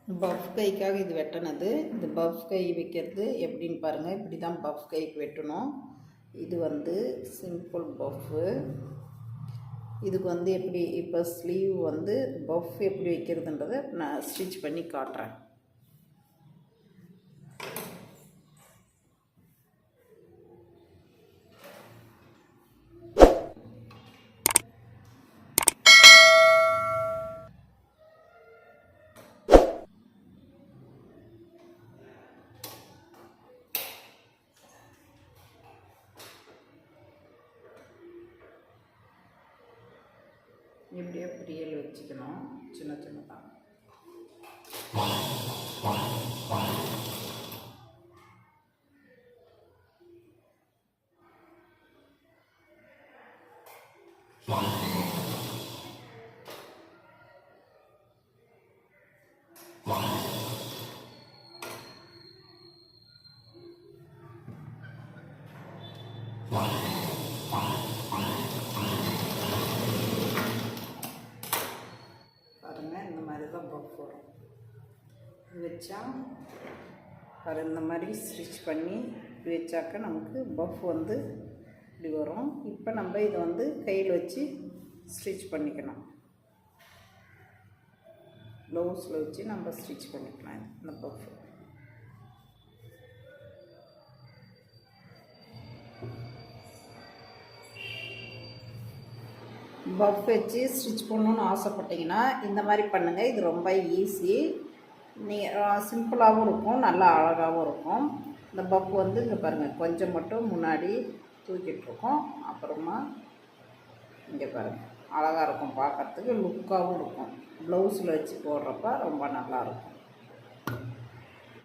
Puff கைக்காக இது வெட்டினது. இந்த puff கை வைக்கிறது எப்படின்னு பாருங்கள். இப்படி தான் பஃப் கைக்கு வெட்டணும். இது வந்து சிம்பிள் பஃப்பு. இதுக்கு வந்து எப்படி இப்போ ஸ்லீவ் வந்து பஃப் எப்படி வைக்கிறதுன்றதை நான் ஸ்டிச் பண்ணி காட்டுறேன். இப்படியே பிரியல் வச்சுக்கணும் சின்ன சின்னதாக. இந்த மாதிரி தான் பஃப் வரும். வச்சா இந்த மாதிரி ஸ்டிச் பண்ணி வச்சாக்க நமக்கு பஃப் வந்து இப்படி வரும். இப்போ நம்ம இதை வந்து கையில் வச்சு ஸ்டிச் பண்ணிக்கணும். ப்ளவுஸில் வச்சு நம்ம ஸ்டிச் பண்ணிக்கலாம் இந்த பஃப். பஃப் வச்சு ஸ்டிச் பண்ணணுன்னு ஆசைப்பட்டிங்கன்னா இந்த மாதிரி பண்ணுங்கள். இது ரொம்ப ஈஸி. சிம்பிளாகவும் இருக்கும், நல்லா அழகாகவும் இருக்கும். இந்த பஃப் வந்து இங்கே பாருங்கள், கொஞ்சம் மட்டும் முன்னாடி தூக்கிட்டுருக்கோம். அப்புறமா இங்கே பாருங்கள், அழகாக இருக்கும், பார்க்குறதுக்கு லுக்காகவும் இருக்கும். ப்ளவுஸில் வச்சு போடுறப்ப ரொம்ப நல்லாயிருக்கும்.